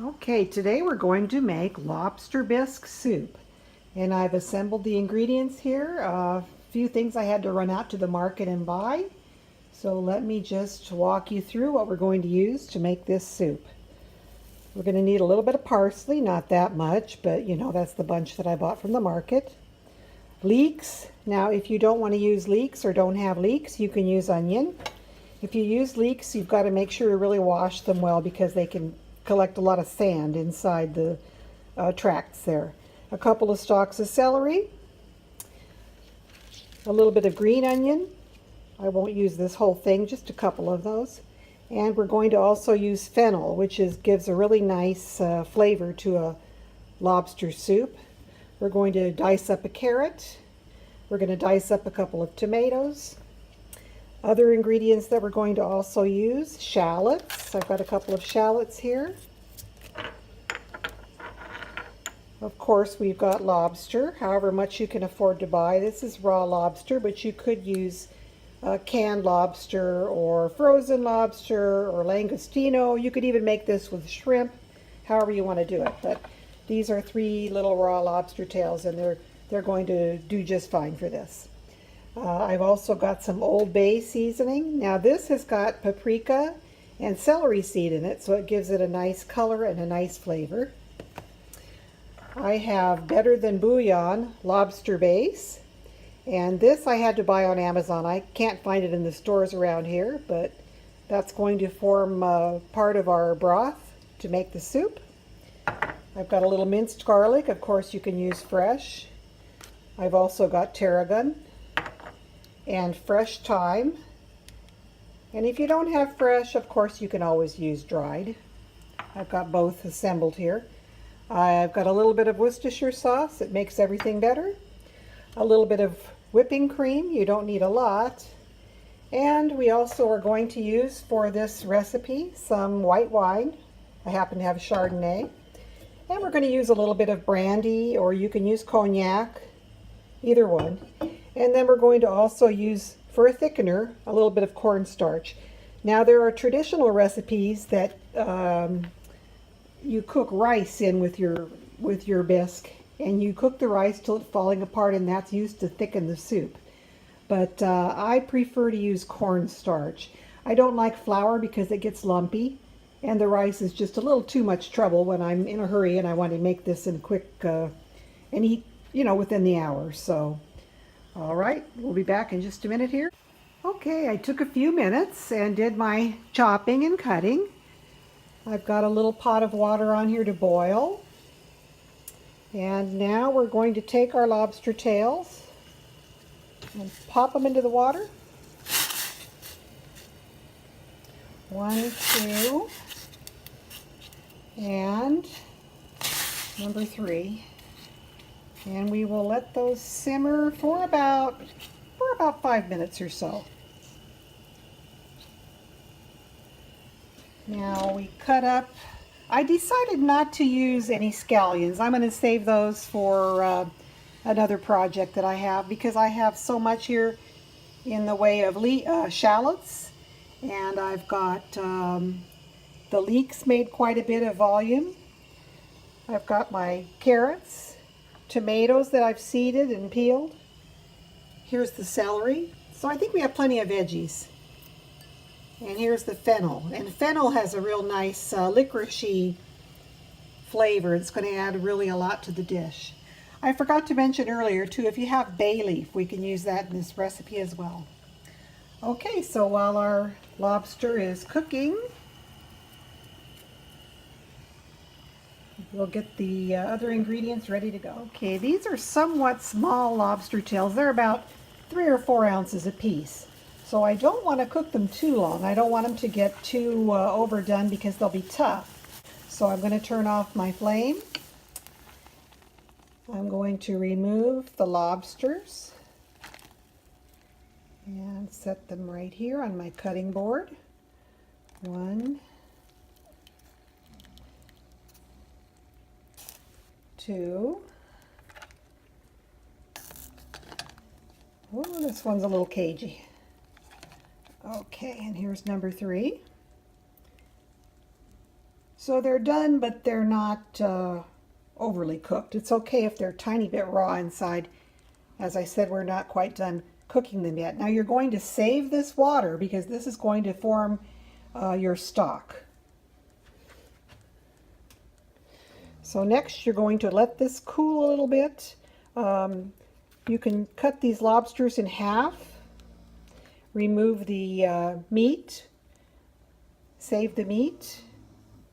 Okay, today we're going to make lobster bisque soup. And I've assembled the ingredients here. A few things I had to run out to the market and buy. So let me just walk you through what we're going to use to make this soup. We're going to need a little bit of parsley, not that much, but you know, that's the bunch that I bought from the market. Leeks. Now, if you don't want to use leeks or don't have leeks, you can use onion. If you use leeks, you've got to make sure to really wash them well because they can collect a lot of sand inside the tracts there. A couple of stalks of celery, a little bit of green onion. I won't use this whole thing, just a couple of those. And we're going to also use fennel, which gives a really nice flavor to a lobster soup. We're going to dice up a carrot. We're going to dice up a couple of tomatoes. Other ingredients that we're going to also use, shallots. I've got a couple of shallots here. Of course, we've got lobster, however much you can afford to buy. This is raw lobster, but you could use canned lobster or frozen lobster or langostino. You could even make this with shrimp, however you want to do it. But these are 3 little raw lobster tails, and they're going to do just fine for this. I've also got some Old Bay seasoning. Now this has got paprika and celery seed in it, so it gives it a nice color and a nice flavor. I have Better Than Bouillon lobster base, and this I had to buy on Amazon. I can't find it in the stores around here, but that's going to form part of our broth to make the soup. I've got a little minced garlic. Of course, you can use fresh. I've also got tarragon and fresh thyme. And if you don't have fresh, of course, you can always use dried. I've got both assembled here. I've got a little bit of Worcestershire sauce. It makes everything better. A little bit of whipping cream. You don't need a lot. And we also are going to use for this recipe some white wine. I happen to have Chardonnay. And we're going to use a little bit of brandy, or you can use cognac, either one. And then we're going to also use, for a thickener, a little bit of cornstarch. Now there are traditional recipes that you cook rice in with your bisque, and you cook the rice till it's falling apart, and that's used to thicken the soup. But I prefer to use cornstarch. I don't like flour because it gets lumpy, and the rice is just a little too much trouble when I'm in a hurry and I want to make this in quick and eat, you know, within the hour. So. All right, we'll be back in just a minute here. Okay, I took a few minutes and did my chopping and cutting. I've got a little pot of water on here to boil. And now we're going to take our lobster tails and pop them into the water. 1, 2, and number 3. And we will let those simmer for about 5 minutes or so. Now we cut up. I decided not to use any scallions. I'm going to save those for another project that I have, because I have so much here in the way of shallots, and I've got the leeks made quite a bit of volume. I've got my carrots, tomatoes that I've seeded and peeled. Here's the celery. So I think we have plenty of veggies. And here's the fennel. And fennel has a real nice licoricey flavor. It's going to add really a lot to the dish. I forgot to mention earlier too, if you have bay leaf, we can use that in this recipe as well. Okay, so while our lobster is cooking, we'll get the other ingredients ready to go. Okay, these are somewhat small lobster tails. They're about 3 or 4 ounces a piece. So I don't want to cook them too long. I don't want them to get too overdone because they'll be tough. So I'm going to turn off my flame. I'm going to remove the lobsters and set them right here on my cutting board. 1, 2. Oh, this one's a little cagey. Okay, and here's number 3. So they're done, but they're not overly cooked. It's okay if they're a tiny bit raw inside. As I said, we're not quite done cooking them yet. Now you're going to save this water because this is going to form your stock. So next you're going to let this cool a little bit. You can cut these lobsters in half, remove the meat, save the meat,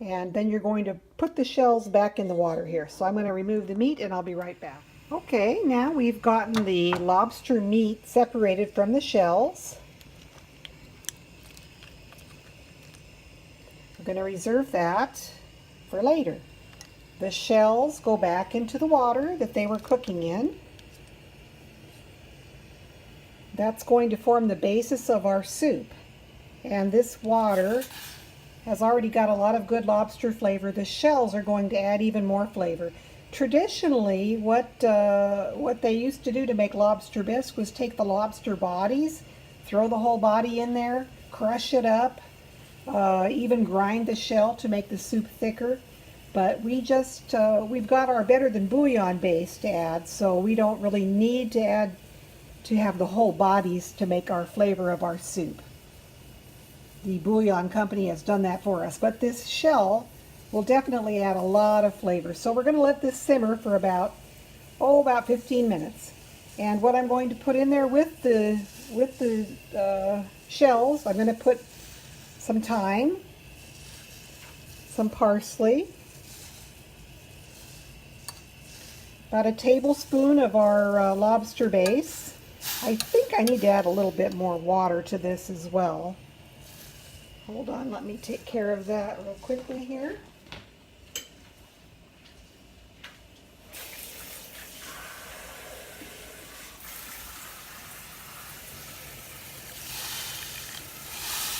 and then you're going to put the shells back in the water here. So I'm going to remove the meat and I'll be right back. Okay, now we've gotten the lobster meat separated from the shells. I'm going to reserve that for later. The shells go back into the water that they were cooking in. That's going to form the basis of our soup. And this water has already got a lot of good lobster flavor. The shells are going to add even more flavor. Traditionally, what they used to do to make lobster bisque was take the lobster bodies, throw the whole body in there, crush it up, even grind the shell to make the soup thicker. But we've got our better than bouillon base to add, so we don't really need to have the whole bodies to make our flavor of our soup. The bouillon company has done that for us, but this shell will definitely add a lot of flavor. So we're going to let this simmer for about 15 minutes. And what I'm going to put in there with the shells, I'm going to put some thyme, some parsley, about a tablespoon of our lobster base. I think I need to add a little bit more water to this as well. Hold on, let me take care of that real quickly here.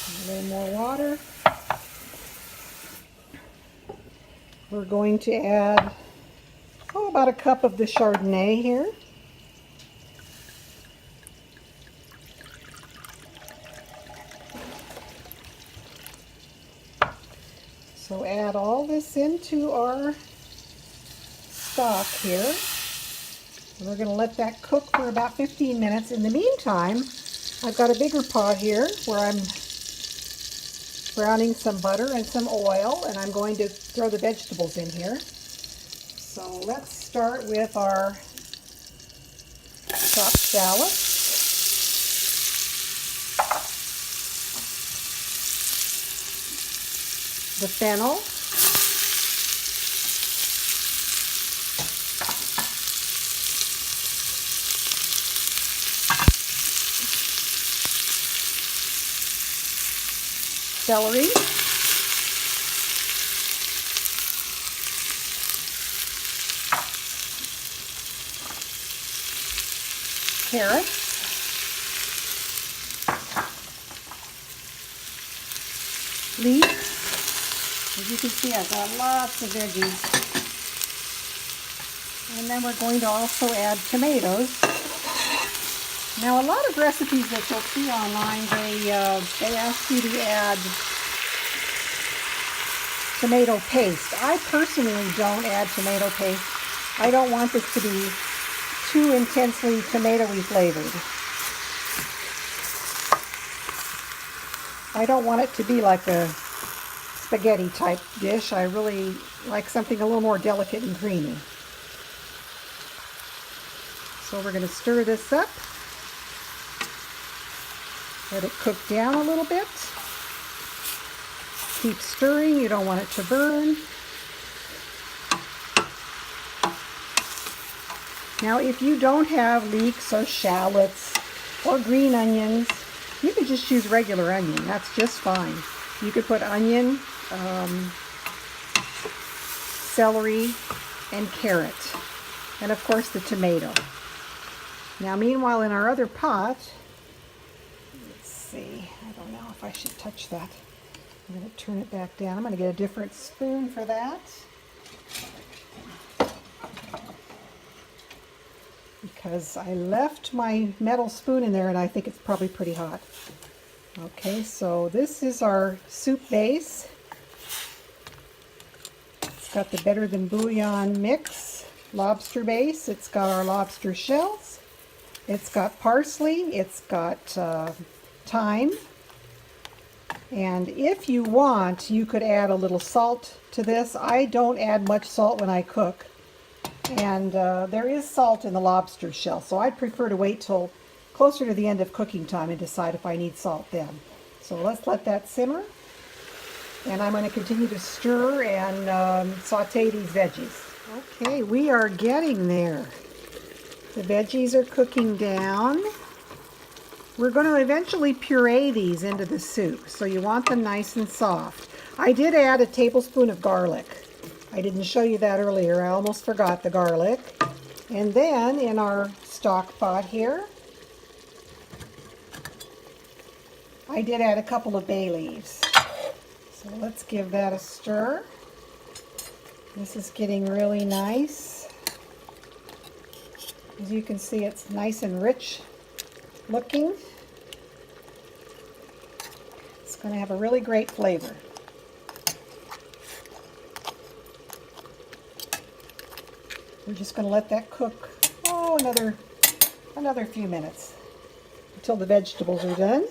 A little more water. We're going to add about a cup of the Chardonnay here. So add all this into our stock here. And we're going to let that cook for about 15 minutes. In the meantime, I've got a bigger pot here where I'm browning some butter and some oil, and I'm going to throw the vegetables in here. So let's start with our chopped shallots. The fennel, celery, carrots, leeks. As you can see, I've got lots of veggies. And then we're going to also add tomatoes. Now, a lot of recipes that you'll see online, they ask you to add tomato paste. I personally don't add tomato paste. I don't want this to be too intensely tomatoey flavored. I don't want it to be like a spaghetti type dish. I really like something a little more delicate and creamy. So we're going to stir this up. Let it cook down a little bit. Keep stirring. You don't want it to burn. Now, if you don't have leeks or shallots or green onions, you can just use regular onion. That's just fine. You could put onion, celery, and carrot, and of course the tomato. Now, meanwhile, in our other pot, let's see, I don't know if I should touch that. I'm going to turn it back down. I'm going to get a different spoon for that, because I left my metal spoon in there and I think it's probably pretty hot. Okay, so this is our soup base. got the Better Than Bouillon mix lobster base. It's got our lobster shells. It's got parsley. It's got thyme. And if you want, you could add a little salt to this. I don't add much salt when I cook. And there is salt in the lobster shell, so I'd prefer to wait till closer to the end of cooking time and decide if I need salt then. So let's let that simmer. And I'm going to continue to stir and saute these veggies. Okay, we are getting there. The veggies are cooking down. We're going to eventually puree these into the soup, so you want them nice and soft. I did add a tablespoon of garlic. I didn't show you that earlier. I almost forgot the garlic. And then in our stock pot here, I did add a couple of bay leaves. So let's give that a stir. This is getting really nice. As you can see, it's nice and rich looking. It's going to have a really great flavor. We're just going to let that cook, another few minutes until the vegetables are done.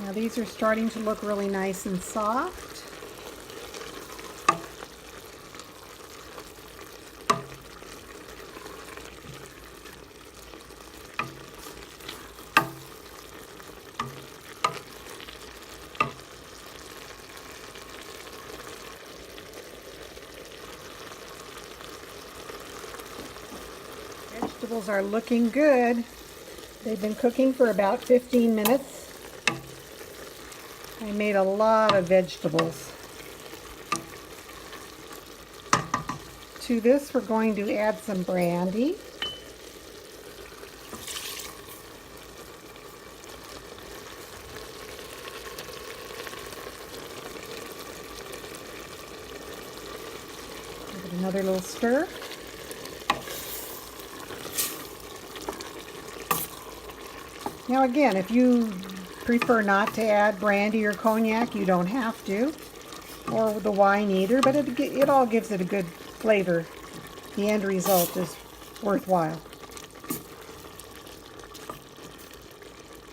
Now these are starting to look really nice and soft. Vegetables are looking good. They've been cooking for about 15 minutes. I made a lot of vegetables. To this, we're going to add some brandy. Give it another little stir. Now again, if you prefer not to add brandy or cognac, you don't have to, or the wine either, but it all gives it a good flavor. The end result is worthwhile.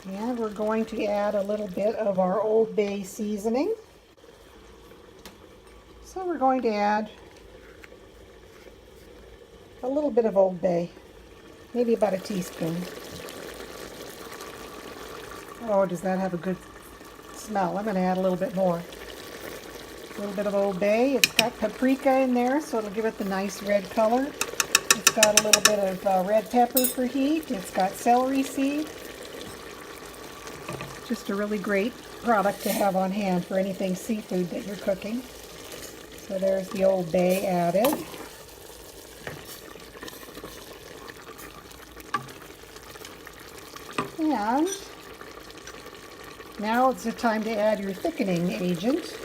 And we're going to add a little bit of our Old Bay seasoning. So we're going to add a little bit of Old Bay, maybe about a teaspoon. Oh, does that have a good smell? I'm going to add a little bit more. A little bit of Old Bay. It's got paprika in there, so it'll give it the nice red color. It's got a little bit of red pepper for heat. It's got celery seed. Just a really great product to have on hand for anything seafood that you're cooking. So there's the Old Bay added. And now it's the time to add your thickening agent.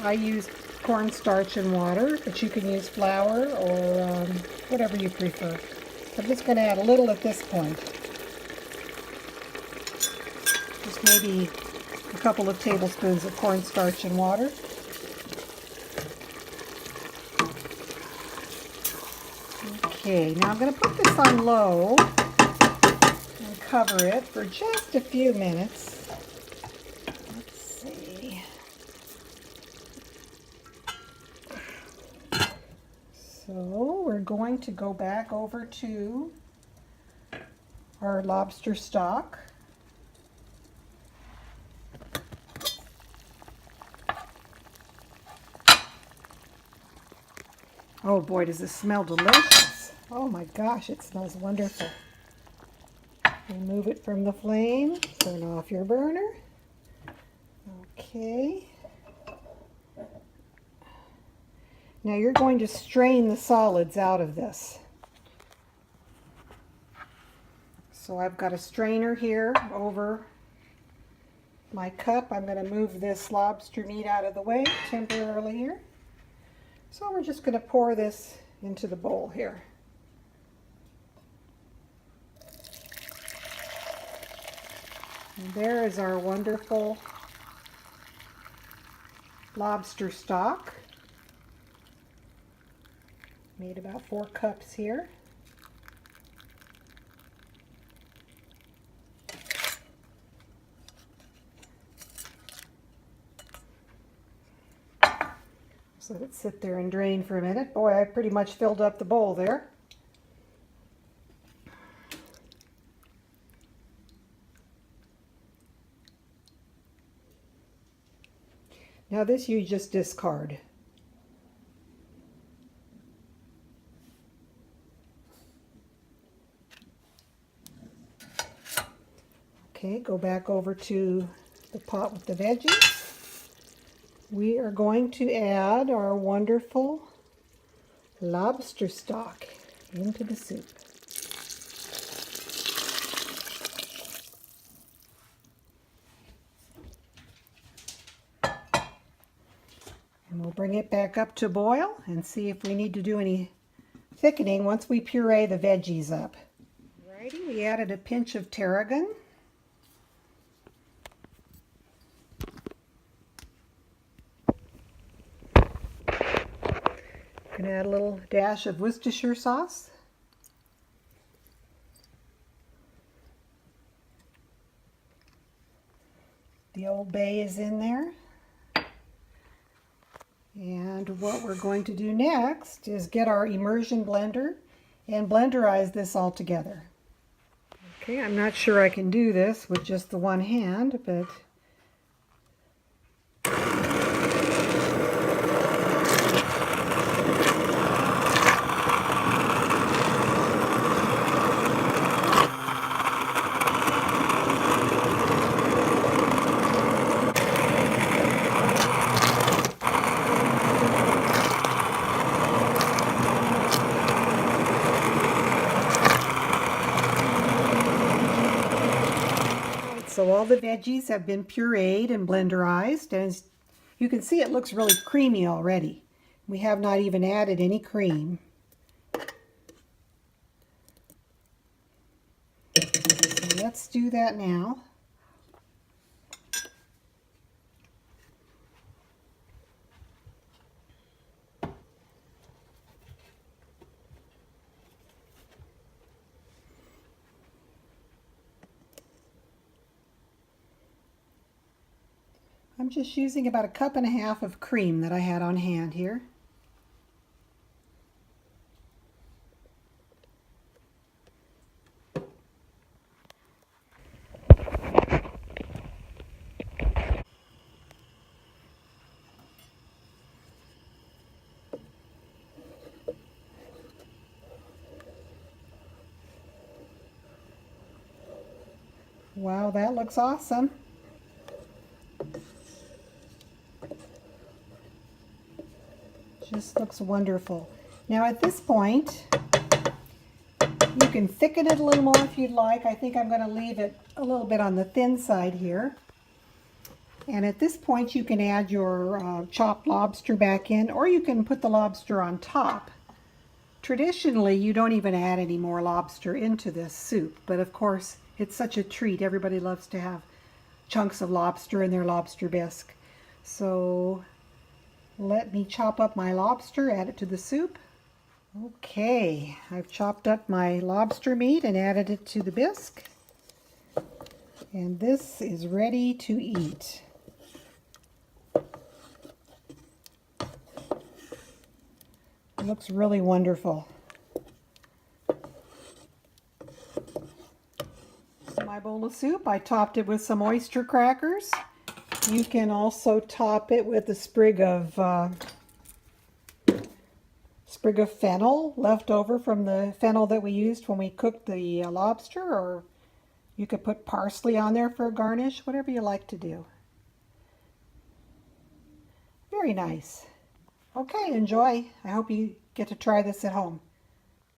I use cornstarch and water, but you can use flour or whatever you prefer. I'm just going to add a little at this point. Just maybe a couple of tablespoons of cornstarch and water. Okay, now I'm going to put this on low and cover it for just a few minutes. Let's see. So we're going to go back over to our lobster stock. Oh boy, does this smell delicious. Oh my gosh, it smells wonderful. Remove it from the flame, turn off your burner. Okay. Now you're going to strain the solids out of this. So I've got a strainer here over my cup. I'm going to move this lobster meat out of the way temporarily here. So we're just going to pour this into the bowl here. And there is our wonderful lobster stock. Made about 4 cups here. Just let it sit there and drain for a minute. Boy, I pretty much filled up the bowl there. Now this you just discard. Okay, go back over to the pot with the veggies. We are going to add our wonderful lobster stock into the soup. And we'll bring it back up to boil and see if we need to do any thickening once we puree the veggies up. Alrighty, we added a pinch of tarragon. Gonna add a little dash of Worcestershire sauce. The Old Bay is in there. And what we're going to do next is get our immersion blender and blenderize this all together. Okay, I'm not sure I can do this with just the one hand, but so all the veggies have been pureed and blenderized, and as you can see, it looks really creamy already. We have not even added any cream. So let's do that now. I'm just using about 1.5 cups of cream that I had on hand here. Wow, that looks awesome. Just looks wonderful. Now at this point, you can thicken it a little more if you'd like. I think I'm going to leave it a little bit on the thin side here. And at this point you can add your chopped lobster back in, or you can put the lobster on top. Traditionally, you don't even add any more lobster into this soup, but of course it's such a treat. Everybody loves to have chunks of lobster in their lobster bisque. So let me chop up my lobster, add it to the soup. Okay, I've chopped up my lobster meat and added it to the bisque. And this is ready to eat. It looks really wonderful. My bowl of soup, I topped it with some oyster crackers. You can also top it with a sprig of fennel left over from the fennel that we used when we cooked the lobster, or you could put parsley on there for a garnish, whatever you like to do. Very nice. Okay, enjoy. I hope you get to try this at home.